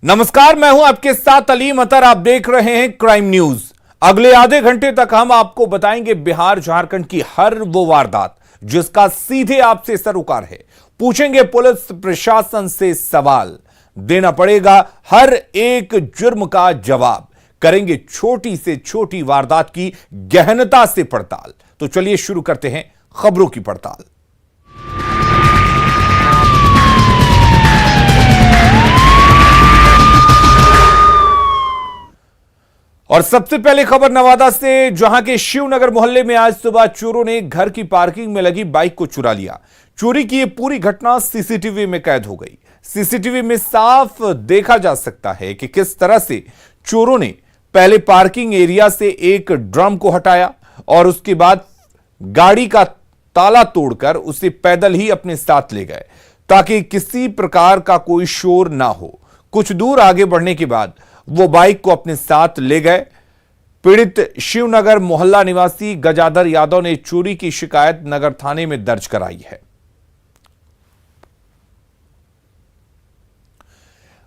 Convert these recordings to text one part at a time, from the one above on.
नमस्कार, मैं हूं आपके साथ अलीम अतर। आप देख रहे हैं क्राइम न्यूज। अगले आधे घंटे तक हम आपको बताएंगे बिहार झारखंड की हर वो वारदात जिसका सीधे आपसे सरोकार है। पूछेंगे पुलिस प्रशासन से सवाल, देना पड़ेगा हर एक जुर्म का जवाब। करेंगे छोटी से छोटी वारदात की गहनता से पड़ताल। तो चलिए शुरू करते हैं खबरों की पड़ताल। और सबसे पहले खबर नवादा से, जहां के शिवनगर मोहल्ले में आज सुबह चोरों ने घर की पार्किंग में लगी बाइक को चुरा लिया। चोरी की यह पूरी घटना सीसीटीवी में कैद हो गई। सीसीटीवी में साफ देखा जा सकता है कि किस तरह से चोरों ने पहले पार्किंग एरिया से एक ड्रम को हटाया और उसके बाद गाड़ी का ताला तोड़कर उसे पैदल ही अपने साथ ले गए ताकि किसी प्रकार का कोई शोर ना हो। कुछ दूर आगे बढ़ने के बाद वो बाइक को अपने साथ ले गए। पीड़ित शिवनगर मोहल्ला निवासी गजाधर यादव ने चोरी की शिकायत नगर थाने में दर्ज कराई है।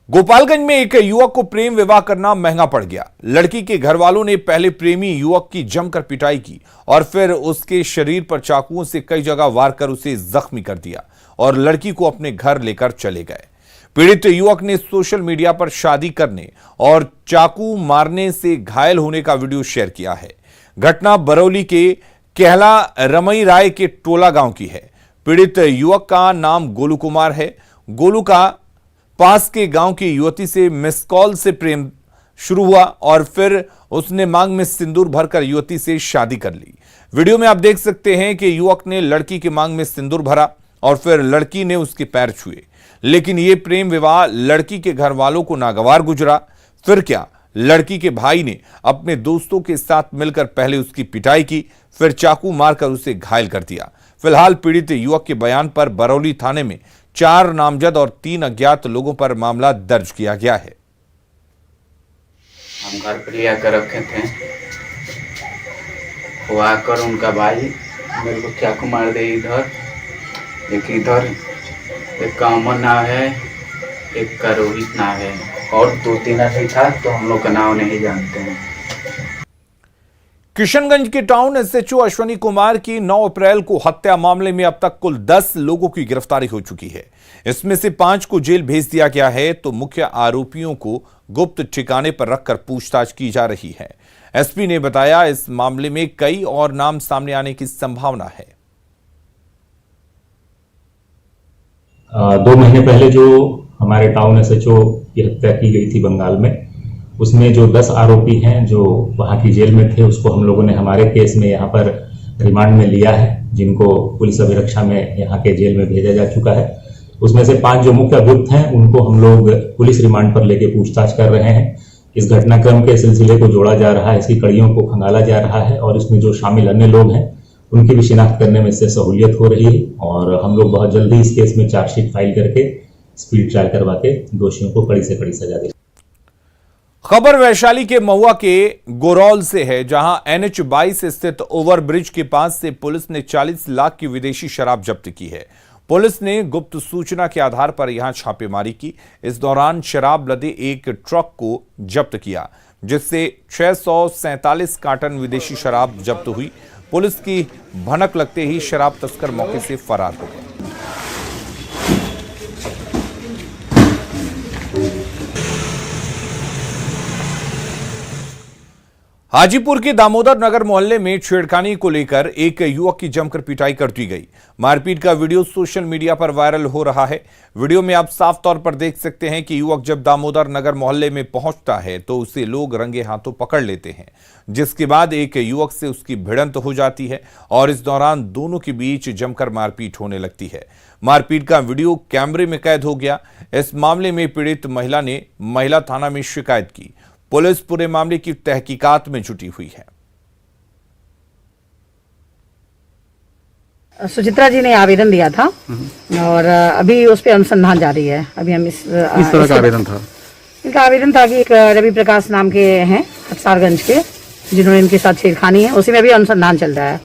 गोपालगंज में एक युवक को प्रेम विवाह करना महंगा पड़ गया। लड़की के घर वालों ने पहले प्रेमी युवक की जमकर पिटाई की और फिर उसके शरीर पर चाकुओं से कई जगह वार कर उसे जख्मी कर दिया और लड़की को अपने घर लेकर चले गए। पीड़ित युवक ने सोशल मीडिया पर शादी करने और चाकू मारने से घायल होने का वीडियो शेयर किया है। घटना बरौली के कहला रमई राय के टोला गांव की है। पीड़ित युवक का नाम गोलू कुमार है। गोलू का पास के गांव की युवती से मिस कॉल से प्रेम शुरू हुआ और फिर उसने मांग में सिंदूर भरकर युवती से शादी कर ली। वीडियो में आप देख सकते हैं कि युवक ने लड़की की मांग में सिंदूर भरा और फिर लड़की ने उसके पैर छुए, लेकिन यह प्रेम विवाह लड़की के घर वालों को नागवार गुजरा। फिर क्या, लड़की के भाई ने अपने दोस्तों के साथ मिलकर पहले उसकी पिटाई की, फिर चाकू मारकर उसे घायल कर दिया। फिलहाल पीड़ित युवक के बयान पर बरौली थाने में 4 नामजद और 3 अज्ञात लोगों पर मामला दर्ज किया गया है। हम घर पर ले आकर रखे थे, वो आकर उनका भाई मेरे को चाकू मार दे, इधर एक, इधर एक का अमन नाम है, एक का रोहित नाम है और 2-3 आदमी था तो हम लोग का नाम नहीं जानते हैं। किशनगंज के टाउन एसएचओ अश्वनी कुमार की 9 अप्रैल को हत्या मामले में अब तक कुल 10 लोगों की गिरफ्तारी हो चुकी है। इसमें से 5 को जेल भेज दिया गया है तो मुख्य आरोपियों को गुप्त ठिकाने पर रखकर पूछताछ की जा रही है। एसपी ने बताया इस मामले में कई और नाम सामने आने की संभावना है। 2 महीने पहले जो हमारे टाउन एसएचओ की हत्या की गई थी बंगाल में, उसमें जो 10 आरोपी हैं जो वहां की जेल में थे, उसको हम लोगों ने हमारे केस में यहाँ पर रिमांड में लिया है, जिनको पुलिस अभिरक्षा में यहाँ के जेल में भेजा जा चुका है। उसमें से 5 जो मुख्य अभियुक्त हैं उनको हम लोग पुलिस रिमांड पर लेके पूछताछ कर रहे हैं। इस घटनाक्रम के सिलसिले को जोड़ा जा रहा है, इसकी कड़ियों को खंगाला जा रहा है और इसमें जो शामिल अन्य लोग हैं उनकी भी शिनाख्त करने में इससे सहूलियत हो रही है और हम लोग बहुत जल्दी इस केस में चार्जशीट फाइल करके स्पीड ट्रायल करवा के दोषियों को कड़ी से कड़ी सजा देंगे। खबर वैशाली के महुआ के गोरौल से है, जहां NH 22 स्थित ओवरब्रिज के पास से पुलिस ने 40 लाख की विदेशी शराब जब्त की है। पुलिस ने गुप्त सूचना के आधार पर यहां छापेमारी की। इस दौरान शराब लदे एक ट्रक को जब्त किया, जिससे 647 कार्टन विदेशी शराब जब्त हुई। पुलिस की भनक लगते ही शराब तस्कर मौके से फरार हो गए। हाजीपुर के दामोदर नगर मोहल्ले में छेड़खानी को लेकर एक युवक की जमकर पिटाई कर दी गई। मारपीट का वीडियो सोशल मीडिया पर वायरल हो रहा है। वीडियो में आप साफ तौर पर देख सकते हैं कि युवक जब दामोदर नगर मोहल्ले में पहुंचता है तो उसे लोग रंगे हाथों पकड़ लेते हैं, जिसके बाद एक युवक से उसकी भिड़ंत हो जाती है और इस दौरान दोनों के बीच जमकर मारपीट होने लगती है। मारपीट का वीडियो कैमरे में कैद हो गया। इस मामले में पीड़ित महिला ने महिला थाना में शिकायत की। पुलिस पूरे मामले की तहकीकात में जुटी हुई है। सुचित्रा जी ने आवेदन दिया था और अभी उस पर अनुसंधान जारी है। अभी हम इस तरह का आवेदन था? इनका आवेदन था कि एक रवि प्रकाश नाम के हैं अफसारगंज के, जिन्होंने इनके साथ छेड़खानी है, उसी में भी अनुसंधान चल रहा है।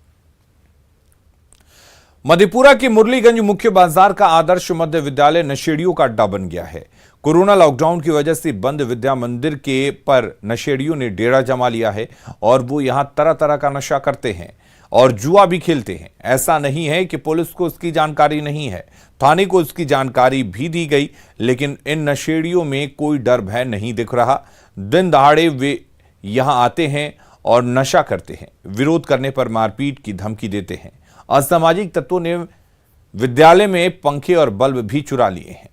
मधेपुरा के मुरलीगंज मुख्य बाजार का आदर्श मध्य विद्यालय नशेड़ियों का अड्डा बन गया है। कोरोना लॉकडाउन की वजह से बंद विद्या मंदिर के पर नशेड़ियों ने डेरा जमा लिया है और वो यहां तरह तरह का नशा करते हैं और जुआ भी खेलते हैं। ऐसा नहीं है कि पुलिस को इसकी जानकारी नहीं है, थाने को इसकी जानकारी भी दी गई, लेकिन इन नशेड़ियों में कोई डर भय नहीं दिख रहा। दिन दहाड़े वे यहां आते हैं और नशा करते हैं, विरोध करने पर मारपीट की धमकी देते हैं। असामाजिक तत्वों ने विद्यालय में पंखे और बल्ब भी चुरा लिए हैं।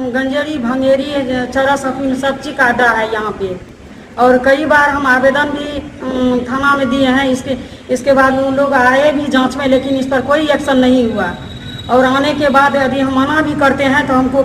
गंजेरी भंगेरी चरस अफीम सब चीज का अड्डा है यहाँ पे, और कई बार हम आवेदन भी थाना में दिए हैं। इसके बाद उन लोग आए भी जांच में, लेकिन इस पर कोई एक्शन नहीं हुआ। और आने के बाद यदि हम मना भी करते हैं तो हमको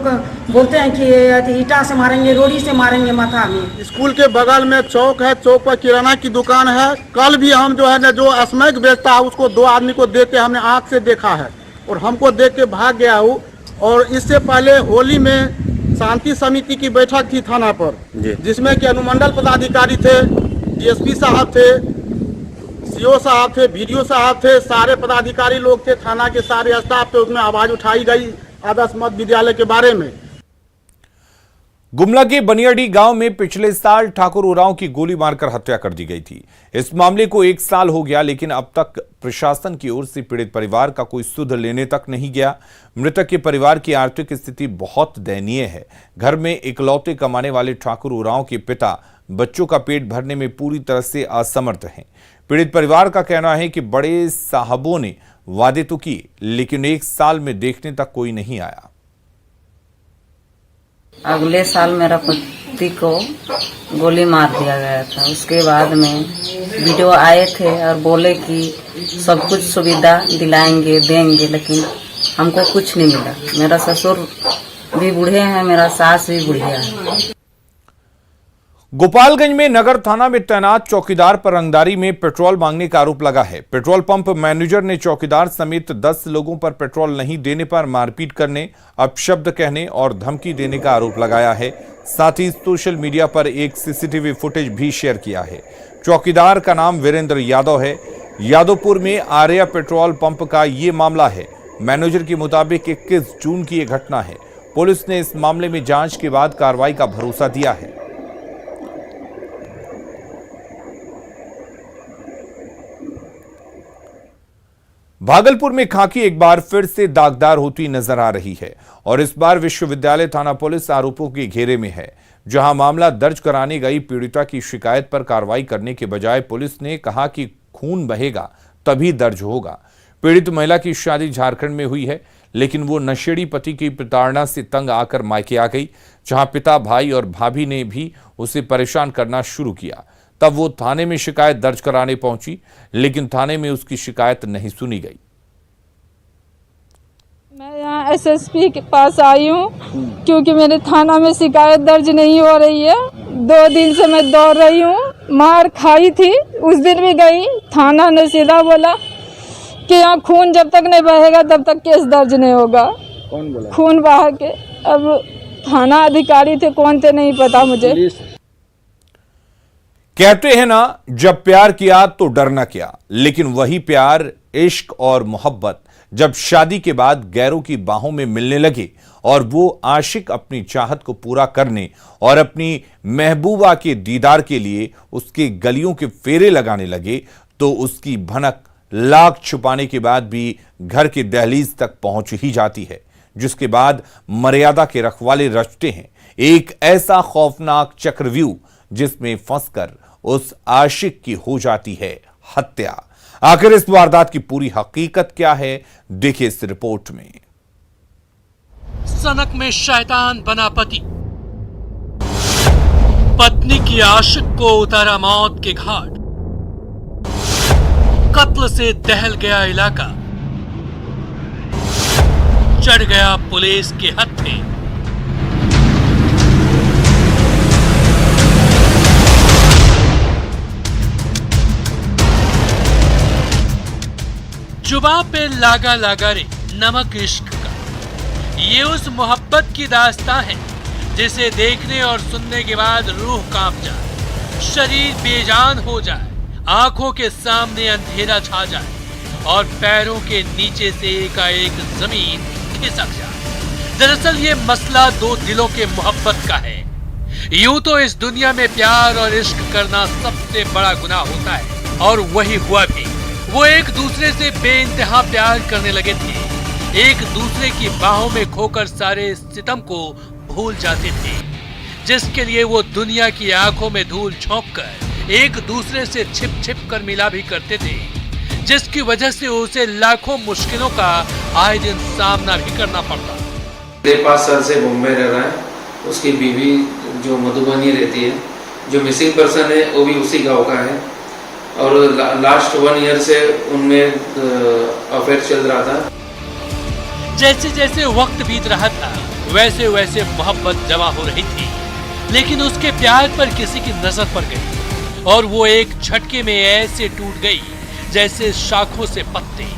बोलते हैं कि ईटा से मारेंगे, रोड़ी से मारेंगे माथा में। स्कूल के बगल में चौक है, चौक पर किराना की दुकान है। कल भी हम जो है ना, जो स्मैक बेचता है उसको 2 आदमी को देते हमने आंख से देखा है और हमको देख के भाग गया हूँ। और इससे पहले होली में शांति समिति की बैठक थी थाना पर, जिसमें कि अनुमंडल पदाधिकारी थे, डीएसपी साहब थे, सीओ साहब थे, वीडियो साहब थे, सारे पदाधिकारी लोग थे, थाना के सारे स्टाफ थे। उसमें आवाज उठाई गई आदर्श मध्य विद्यालय के बारे में। गुमला के बनियाडी गांव में पिछले साल ठाकुर उरांव की गोली मारकर हत्या कर दी गई थी। इस मामले को 1 साल हो गया, लेकिन अब तक प्रशासन की ओर से पीड़ित परिवार का कोई सुध लेने तक नहीं गया। मृतक के परिवार की आर्थिक स्थिति बहुत दयनीय है। घर में इकलौते कमाने वाले ठाकुर उरांव के पिता बच्चों का पेट भरने में पूरी तरह से असमर्थ हैं। पीड़ित परिवार का कहना है कि बड़े साहबों ने वादे तो किए, लेकिन 1 साल में देखने तक कोई नहीं आया। अगले साल मेरा पति को गोली मार दिया गया था। उसके बाद में वीडियो आए थे और बोले कि सब कुछ सुविधा दिलाएंगे, देंगे, लेकिन हमको कुछ नहीं मिला। मेरा ससुर भी बूढ़े हैं, मेरा सास भी बुढ़िया है। गोपालगंज में नगर थाना में तैनात चौकीदार पर रंगदारी में पेट्रोल मांगने का आरोप लगा है। पेट्रोल पंप मैनेजर ने चौकीदार समेत 10 लोगों पर पेट्रोल नहीं देने पर मारपीट करने, अपशब्द कहने और धमकी देने का आरोप लगाया है। साथ ही सोशल मीडिया पर एक सीसीटीवी फुटेज भी शेयर किया है। चौकीदार का नाम वीरेंद्र यादव है। यादवपुर में आर्या पेट्रोल पंप का ये मामला है। मैनेजर के मुताबिक 21 जून की यह घटना है। पुलिस ने इस मामले में जांच के बाद कार्रवाई का भरोसा दिया है। भागलपुर में खाकी एक बार फिर से दागदार होती नजर आ रही है और इस बार विश्वविद्यालय थाना पुलिस आरोपों के घेरे में है। जहां मामला दर्ज कराने गई पीड़िता की शिकायत पर कार्रवाई करने के बजाय पुलिस ने कहा कि खून बहेगा तभी दर्ज होगा। पीड़ित महिला की शादी झारखंड में हुई है, लेकिन वो नशेड़ी पति की प्रताड़ना से तंग आकर मायके आ गई। जहां पिता, भाई और भाभी ने भी उसे परेशान करना शुरू किया। तब वो थाने में शिकायत दर्ज कराने पहुंची, लेकिन थाने में उसकी शिकायत नहीं सुनी गई। मैं यहाँ एसएसपी के पास आई हूँ क्योंकि मेरे थाना में शिकायत दर्ज नहीं हो रही है। 2 दिन से मैं दौड़ रही हूँ, मार खाई थी। उस दिन भी गई, थाना ने सीधा बोला कि यहाँ खून जब तक नहीं बहेगा तब तक केस दर्ज नहीं होगा। कौन बोला? खून बहा के। अब थाना अधिकारी थे, कौन थे नहीं पता मुझे। कहते हैं ना, जब प्यार किया तो डरना क्या, लेकिन वही प्यार, इश्क और मोहब्बत जब शादी के बाद गैरों की बाहों में मिलने लगे और वो आशिक अपनी चाहत को पूरा करने और अपनी महबूबा के दीदार के लिए उसके गलियों के फेरे लगाने लगे, तो उसकी भनक लाख छुपाने के बाद भी घर के दहलीज तक पहुंच ही जाती है, जिसके बाद मर्यादा के रखवाले रचते हैं एक ऐसा खौफनाक चक्रव्यूह जिसमें फंसकर उस आशिक की हो जाती है हत्या। आखिर इस वारदात की पूरी हकीकत क्या है, देखिए इस रिपोर्ट में। सनक में शैतान बना पति, पत्नी की आशिक को उतारा मौत के घाट, कत्ल से दहल गया इलाका, चढ़ गया पुलिस के हत्थे। जुबां पे लागा लागा रे नमक इश्क का, ये उस मोहब्बत की दास्तां है जिसे देखने और सुनने के बाद रूह कांप जाए, शरीर बेजान हो जाए, आंखों के सामने अंधेरा छा जाए और पैरों के नीचे से एकाएक जमीन खिसक जाए। दरअसल ये मसला दो दिलों के मोहब्बत का है। यूं तो इस दुनिया में प्यार और इश्क करना सबसे बड़ा गुनाह होता है, और वही हुआ भी। वो एक दूसरे से बेइंतहा प्यार करने लगे थे, एक दूसरे की बाहों में खोकर सारे सितम को भूल जाते थे, जिसके लिए वो दुनिया की आंखों में धूल झोंककर एक दूसरे से छिप छिप कर मिला भी करते थे, जिसकी वजह से उसे लाखों मुश्किलों का आए दिन सामना भी करना पड़ता। 5 साल से बॉम्बे रह रहा है, उसकी बीवी जो मधुबनी रहती है, जो मिसिंग पर्सन है वो भी उसी गांव का है, और लास्ट 1 ईयर से उनमें अफेयर चल रहा था। जैसे जैसे वक्त बीत रहा था वैसे वैसे मोहब्बत जमा हो रही थी, लेकिन उसके प्यार पर किसी की नजर पड़ गई और वो एक झटके में ऐसे टूट गई जैसे शाखों से पत्ते।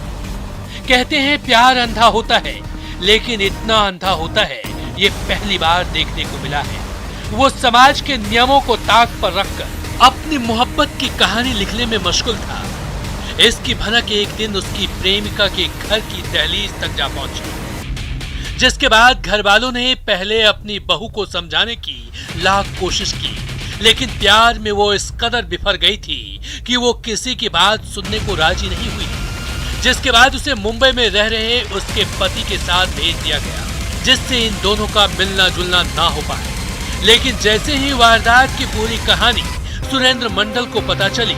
कहते हैं प्यार अंधा होता है, लेकिन इतना अंधा होता है ये पहली बार देखने को मिला है। वो समाज के नियमों को ताक पर रखकर अपनी मोहब्बत की कहानी लिखने में मशगूल था। इसकी भनक एक दिन उसकी प्रेमिका के घर की दहलीज तक जा पहुंची, जिसके बाद घर वालों ने पहले अपनी बहू को समझाने की लाख कोशिश की, लेकिन प्यार में वो इस कदर बिफर गई थी कि वो किसी की बात सुनने को राजी नहीं हुई, जिसके बाद उसे मुंबई में रह रहे उसके पति के साथ भेज दिया गया, जिससे इन दोनों का मिलना जुलना ना हो पाए। लेकिन जैसे ही वारदात की पूरी कहानी सुरेंद्र मंडल को पता चली,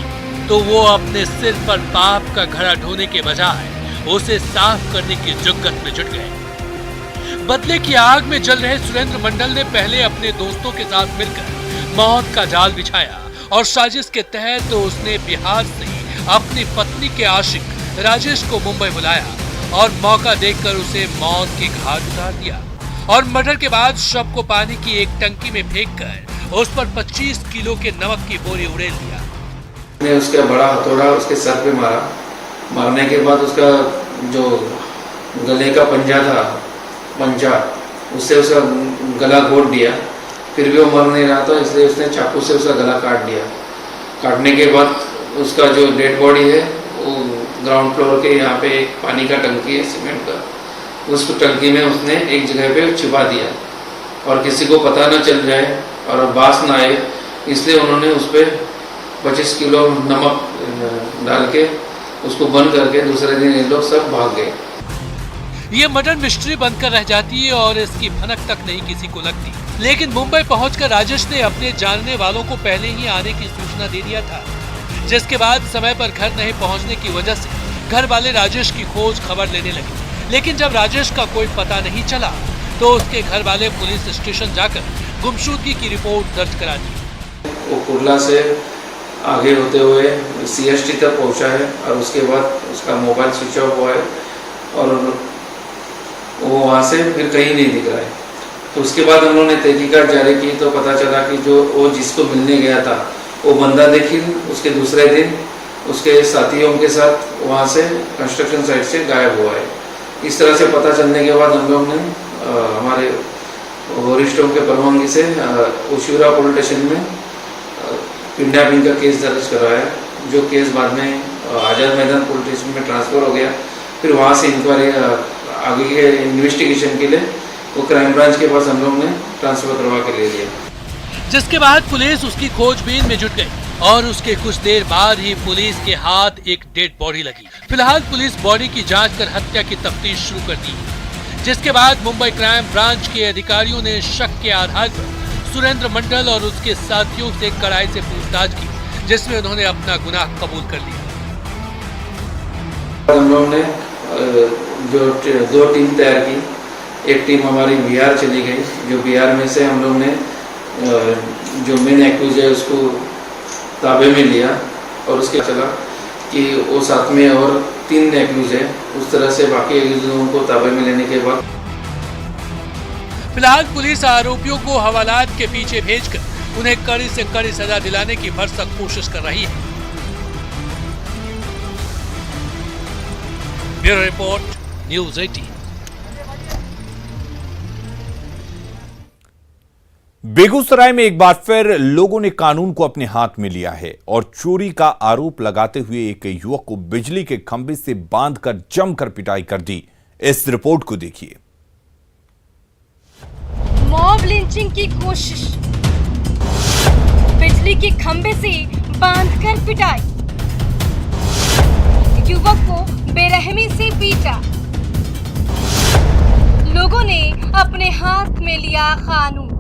तो वो अपने सिर पर पाप का घड़ा ढोने के बजाय उसे साफ करने की जुगत में जुट गए। बदले की आग में जल रहे सुरेंद्र मंडल ने पहले अपने दोस्तों के साथ मिलकर मौत का जाल बिछाया, और साजिश के तहत तो उसने बिहार से अपनी पत्नी के आशिक राजेश को मुंबई बुलाया और मौका देखकर उसे मौत के घाट उतार दिया, और मर्डर के बाद शव को पानी की एक टंकी में फेंककर उस पर 25 किलो के नमक की बोरी उड़ेल दिया। ने उसका बड़ा हथौड़ा उसके सर पे मारा। मारने के बाद उसका जो गले का पंजा उससे उसका गला घोट दिया। फिर भी वो मर नहीं रहा था, इसलिए उसने चाकू से उसका गला काट दिया। काटने के बाद उसका जो डेड बॉडी है वो ग्राउंड फ्लोर के यहाँ पे एक पानी का टंकी है सीमेंट का, उस टंकी में उसने एक जगह पे छिपा दिया, और किसी को पता न चल जाए और बास ना आए, इसलिए उन्होंने उस पर 25 किलो नमक डाल के उसको बंद करके दूसरे दिन ये लोग सब भाग गए। ये मर्डर मिस्ट्री बनकर रह जाती है और इसकी भनक तक नहीं किसी को लगती, लेकिन मुंबई पहुंचकर राजेश ने अपने जानने वालों को पहले ही आने की सूचना दे दिया था, जिसके बाद समय पर घर नहीं पहुंचने की वजह से घर वाले राजेश की खोज खबर लेने लगे। लेकिन जब राजेश का कोई पता नहीं चला, तो उसके घर वाले पुलिस स्टेशन जाकर गुमशुदगी की रिपोर्ट दर्ज करा दी। वो कुर्ला से आगे होते हुए CST तक पहुंचा है, और उसके बाद उसका मोबाइल स्विच ऑफ हुआ है, और वो वहाँ से फिर कहीं नहीं दिख रहा है। तो उसके बाद हम लोगों ने तहकीकात जारी की, तो पता चला कि जो वो जिसको मिलने गया था वो बंदा देखी उसके दूसरे दिन उसके साथियों के साथ वहाँ से कंस्ट्रक्शन साइट से गायब हुआ है। इस तरह से पता चलने के बाद हम लोग ने हमारे वरिष्ठों के परवानगी से ओशिवरा पुलिस स्टेशन में किडनैपिंग का केस दर्ज करवाया, जो केस बाद में आज़ाद मैदान पुलिस स्टेशन में ट्रांसफ़र हो गया। फिर वहाँ से इंक्वायरी आगे के इन्वेस्टिगेशन के लिए वो क्राइम ब्रांच के पास हम लोग ने ट्रांसफ़र करवा के ले लिया, जिसके बाद पुलिस उसकी खोजबीन में जुट गई, और उसके कुछ देर बाद ही पुलिस के हाथ एक डेड बॉडी लगी। फिलहाल पुलिस बॉडी की जांच कर हत्या की तफ्तीश शुरू कर दी, जिसके बाद मुंबई क्राइम ब्रांच के अधिकारियों ने शक के आधार पर सुरेंद्र मंडल और उसके साथियों से कड़ाई से पूछताछ की, जिसमें उन्होंने अपना गुनाह कबूल कर लिया। हम लोगों ने जो 2 टीम तैयार की, एक टीम हमारी बिहार चली गई, जो बिहार में से हम लोग ने जो मेन एक्यूज है उसको ताबे में लिया, और उसके चला कि वो साथ में और 3 एक्यूज है। उस तरह से बाकी एक्यूजों को ताबे में लेने के बाद फिलहाल पुलिस आरोपियों को हवालात के पीछे भेजकर उन्हें कड़ी से कड़ी सजा दिलाने की भरसक कोशिश कर रही है। Bureau report, news 18। बेगूसराय में एक बार फिर लोगों ने कानून को अपने हाथ में लिया है और चोरी का आरोप लगाते हुए एक युवक को बिजली के खंभे से बांधकर जमकर पिटाई कर दी। इस रिपोर्ट को देखिए। मॉब लिंचिंग की कोशिश, बिजली के खंभे से बांधकर पिटाई, युवक को बेरहमी से पीटा, लोगों ने अपने हाथ में लिया कानून।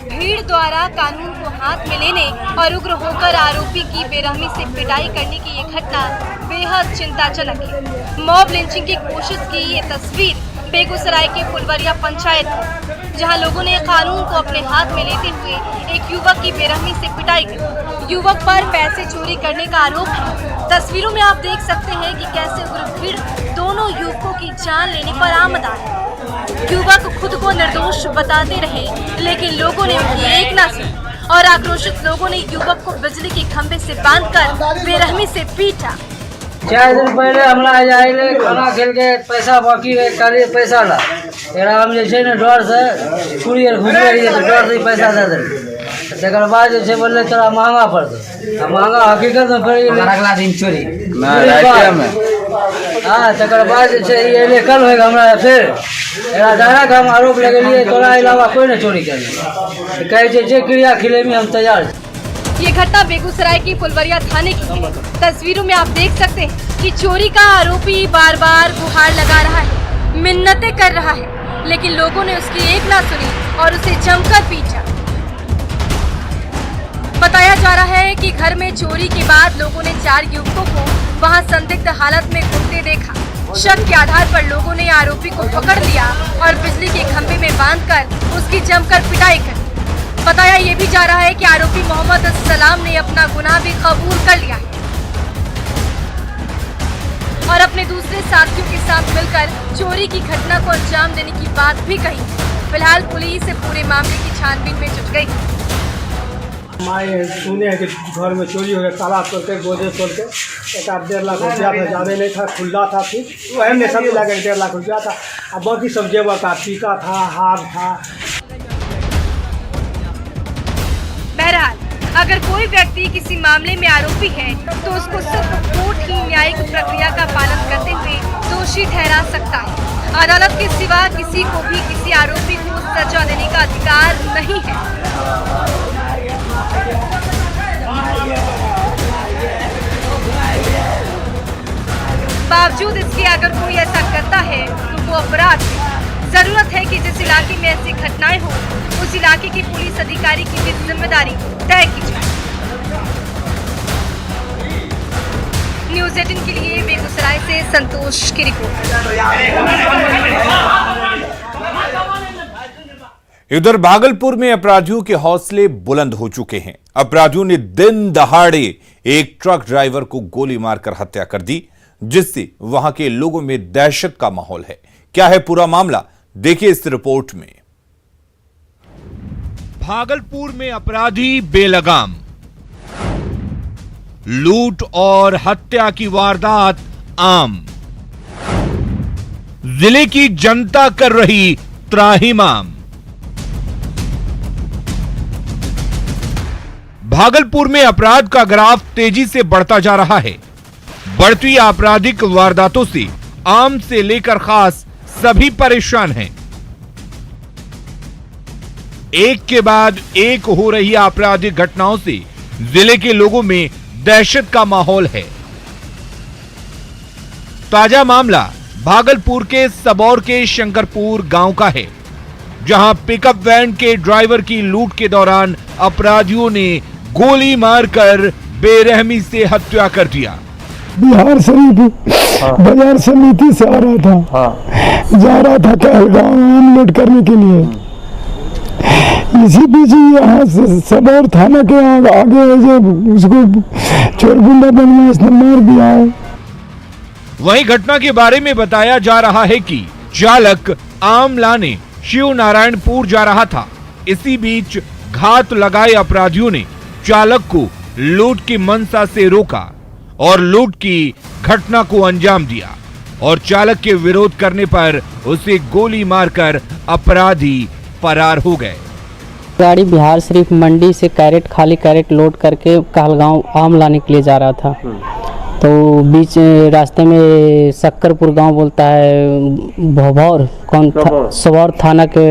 भीड़ द्वारा कानून को हाथ में लेने और उग्र होकर आरोपी की बेरहमी से पिटाई करने की ये घटना बेहद चिंताजनक है। मॉब लिंचिंग की कोशिश की ये तस्वीर बेगूसराय के फुलवरिया पंचायत की, जहां लोगों ने कानून को अपने हाथ में लेते हुए एक युवक की बेरहमी से पिटाई की। युवक पर पैसे चोरी करने का आरोप है। तस्वीरों में आप देख सकते हैं कि कैसे उग्र भीड़ दोनों युवकों की जान लेने पर आमदा है। युवक खुद को निर्दोष बताते रहे, लेकिन लोगों ने उनकी एक ना सुनी और आक्रोशित लोगों ने युवक को बिजली के खंभे से बांधकर बेरहमी से पीटा। 4 दिन पहले हमरा आइले खाना खेल के पैसा बाकी रहे, काले पैसा ला एकरा हम जे छै ने डर से चोरी घुस रही है, डर से पैसा दे दे। तकर बाद जे छै बोलले तोरा महंगा पड़तै, महंगा हकीकत में पड़ गेलै अगला दिन चोरी में। हाँ, तकर बाद जे छै ये कल होएगा हमरा फिर एकरा डायरेक्ट हम आरोप लगेलिए तोरा अलावा कोई ने चोरी करे, कहे छै जे क्रिया खिले में हम तैयार। ये घटना बेगूसराय की फुलवरिया थाने की है। तस्वीरों में आप देख सकते हैं कि चोरी का आरोपी बार बार गुहार लगा रहा है, मिन्नतें कर रहा है, लेकिन लोगों ने उसकी एक ना सुनी और उसे जमकर पीटा। बताया जा रहा है कि घर में चोरी के बाद लोगों ने 4 युवकों को वहां संदिग्ध हालत में घूमते देखा। शक के आधार पर लोगों ने आरोपी को पकड़ लिया और बिजली के खंभे में बांधकर उसकी जमकर पिटाई कर। बताया ये भी जा रहा है कि आरोपी मोहम्मद सलाम ने अपना गुनाह भी कबूल कर लिया है और अपने दूसरे साथियों के साथ मिलकर चोरी की घटना को अंजाम देने की बात भी कही। फिलहाल पुलिस पूरे मामले की छानबीन में जुट गई। हमारे सुने हैं कि घर में चोरी हो गया, ताला तोड़ के गोदे तोड़ के 1.5 लाख रुपया था, ज़्यादा नहीं था, खुला था, फिर वही में सब मिला के 1.5 लाख रुपया था। अब बाकी सब जेवर था, टीका था, हार था। बहरहाल अगर कोई व्यक्ति किसी मामले में आरोपी है तो उसको सिर्फ कोर्ट की न्यायिक प्रक्रिया का पालन करते हुए दोषी ठहरा सकता है। अदालत के सिवा किसी को भी किसी आरोपी को सजा देने का अधिकार नहीं है। बावजूद इसके अगर कोई ऐसा करता है तो वो अपराध है। जरूरत है कि जिस इलाके में ऐसी घटनाएं हो उस इलाके के पुलिस अधिकारी की भी जिम्मेदारी तय की जाए। न्यूज़ 18 के लिए बेगूसराय से संतोष की रिपोर्ट। इधर भागलपुर में अपराधियों के हौसले बुलंद हो चुके हैं। अपराधियों ने दिन दहाड़े एक ट्रक ड्राइवर को गोली मारकर हत्या कर दी, जिससे वहां के लोगों में दहशत का माहौल है। क्या है पूरा मामला, देखिए इस रिपोर्ट में। भागलपुर में अपराधी बेलगाम, लूट और हत्या की वारदात आम, जिले की जनता कर रही त्राहिमाम। भागलपुर में अपराध का ग्राफ तेजी से बढ़ता जा रहा है। बढ़ती आपराधिक वारदातों से आम से लेकर खास सभी परेशान हैं। एक के बाद एक हो रही आपराधिक घटनाओं से जिले के लोगों में दहशत का माहौल है। ताजा मामला भागलपुर के सबौर के शंकरपुर गांव का है, जहां पिकअप वैन के ड्राइवर की लूट के दौरान अपराधियों ने गोली मारकर बेरहमी से हत्या कर दिया। बिहार शरीफ बाजार समिति से आ रहा था, जा रहा था कहलगांव आम लोड करने के लिए। इसी बीच यहाँ सबौर थाना के आगे जब उसको चोरगुंडा बदमाश ने मार दिया। वहीं घटना के बारे में बताया जा रहा है कि चालक आम लाने शिव नारायणपुर जा रहा था। इसी बीच घात लगाए अपराधियों ने चालक को लूट की मंशा से रोका और लूट की घटना को अंजाम दिया और चालक के विरोध करने पर उसे गोली मारकर अपराधी फरार हो गए। गाड़ी बिहार शरीफ मंडी से खाली कैरेट लोड करके कहलगांव आम लाने के लिए जा रहा था। तो बीच रास्ते में सक्करपुर गांव बोलता है भौभौर सवौर थाना के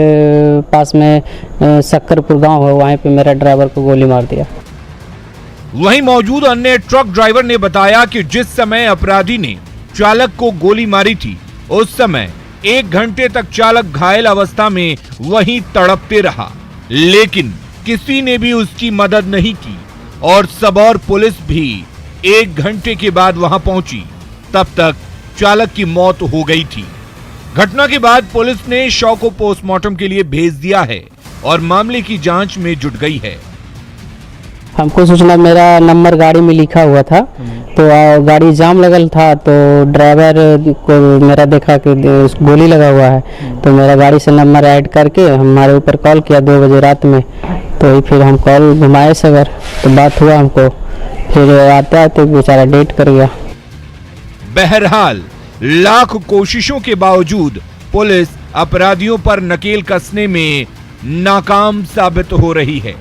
पास में सक्करपुर गांव है, वहीं पे मेरा ड्राइवर को गोली मार दिया। वहीं मौजूद अन्य ट्रक ड्राइवर ने बताया कि जिस समय अपराधी ने चालक को गोली मारी थी उस समय 1 घंटे तक चालक घायल अवस्था में वहीं तड़पते रहा, लेकिन किसी ने भी उसकी मदद नहीं की और सबौर पुलिस भी 1 घंटे के बाद वहां पहुंची। तब तक चालक की मौत हो गई थी। घटना के बाद पुलिस ने शव को पोस्टमार्टम के लिए भेज दिया है और मामले की जांच में जुट गई है। हमको सूचना मेरा नंबर गाड़ी में लिखा हुआ था, तो गाड़ी जाम लगल था, तो ड्राइवर को मेरा देखा कि गोली लगा हुआ है, तो मेरा गाड़ी से नंबर ऐड करके हमारे ऊपर कॉल किया 2 बजे रात में। तो फिर हम कॉल घुमाए सगर, तो बात हुआ हमको, फिर आते आते बेचारा डेट कर गया। बहरहाल लाख कोशिशों के बावजूद पुलिस अपराधियों पर नकेल कसने में नाकाम साबित हो रही है।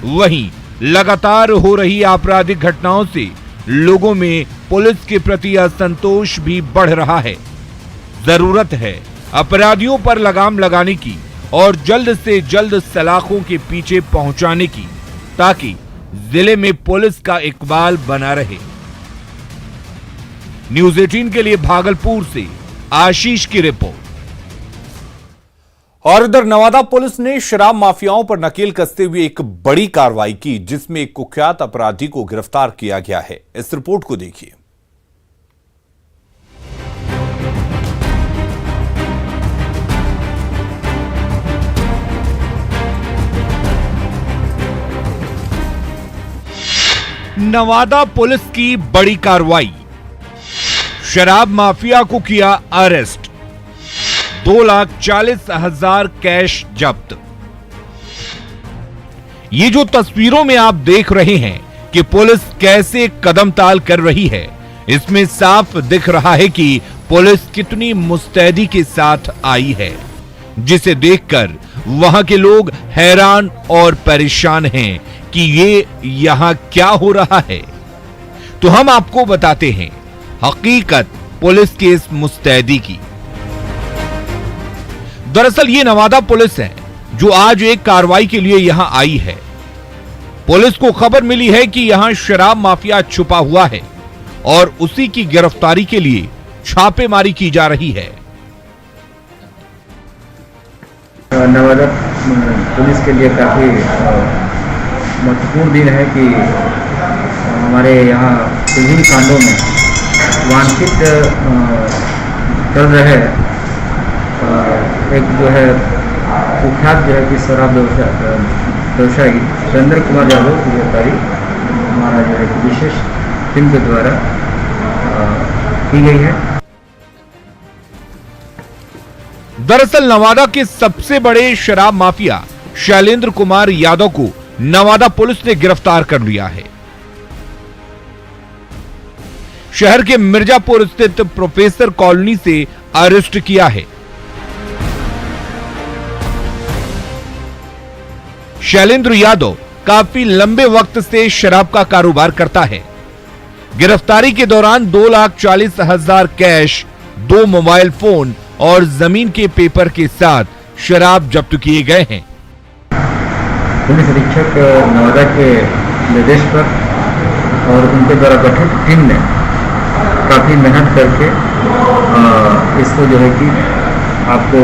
वहीं लगातार हो रही आपराधिक घटनाओं से लोगों में पुलिस के प्रति असंतोष भी बढ़ रहा है। जरूरत है अपराधियों पर लगाम लगाने की और जल्द से जल्द सलाखों के पीछे पहुंचाने की, ताकि जिले में पुलिस का इकबाल बना रहे। न्यूज़ 18 के लिए भागलपुर से आशीष की रिपोर्ट। और इधर नवादा पुलिस ने शराब माफियाओं पर नकेल कसते हुए एक बड़ी कार्रवाई की, जिसमें एक कुख्यात अपराधी को गिरफ्तार किया गया है। इस रिपोर्ट को देखिए। नवादा पुलिस की बड़ी कार्रवाई, शराब माफिया को किया अरेस्ट, 2,40,000 कैश जब्त। ये जो तस्वीरों में आप देख रहे हैं कि पुलिस कैसे कदम ताल कर रही है, इसमें साफ दिख रहा है कि पुलिस कितनी मुस्तैदी के साथ आई है, जिसे देखकर वहां के लोग हैरान और परेशान हैं कि ये यहां क्या हो रहा है। तो हम आपको बताते हैं हकीकत पुलिस के इस मुस्तैदी की। दरअसल ये नवादा पुलिस है जो आज एक कार्रवाई के लिए यहां आई है। पुलिस को खबर मिली है कि यहां शराब माफिया छुपा हुआ है और उसी की गिरफ्तारी के लिए छापेमारी की जा रही है। नवादा पुलिस के लिए काफी महत्वपूर्ण दिन है कि हमारे यहाँ विभिन्न कांडों में वांछित चल रहे एक जो है कुख्यात जो है कि शराब व्यवसायी चंद्र कुमार यादव की गिरफ्तारी हमारा जो है विशेष टीम के द्वारा की गई है। दरअसल नवादा के सबसे बड़े शराब माफिया शैलेंद्र कुमार यादव को नवादा पुलिस ने गिरफ्तार कर लिया है। शहर के मिर्जापुर स्थित प्रोफेसर कॉलोनी से अरेस्ट किया है। शैलेंद्र यादव काफी लंबे वक्त से शराब का कारोबार करता है। गिरफ्तारी के दौरान 2,40,000 कैश, 2 मोबाइल फोन और जमीन के पेपर के साथ शराब जब्त किए गए हैं। पुलिस अधीक्षक नवादा के निर्देश पर और उनके द्वारा गठित टीम ने काफी मेहनत करके इसको जो है कि आपको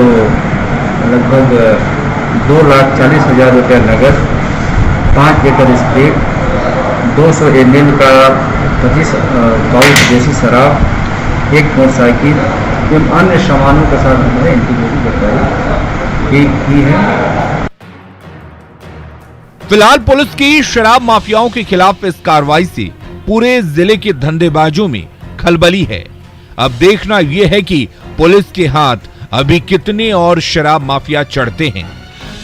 लगभग 2,40,000 रुपया नगद, 5 लीटर स्प्रिट, 200 ml का 25 पाउच देसी शराब, 1 मोटरसाइकिल एवं अन्य सामानों के साथ उन्होंने इनकी जो गिरफ्तारी की है। फिलहाल पुलिस की शराब माफियाओं के खिलाफ इस कार्रवाई से पूरे जिले के धंधेबाजों में खलबली है। अब देखना यह है कि पुलिस के हाथ अभी कितने और शराब माफिया चढ़ते हैं।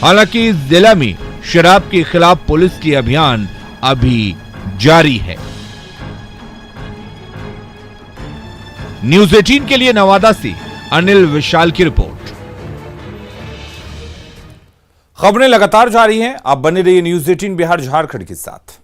हालांकि जिला में शराब के खिलाफ पुलिस की अभियान अभी जारी है। न्यूज़ 18 के लिए नवादा से अनिल विशाल की रिपोर्ट। खबरें लगातार जारी हैं, आप बने रहिए न्यूज़ 18 बिहार झारखंड के साथ।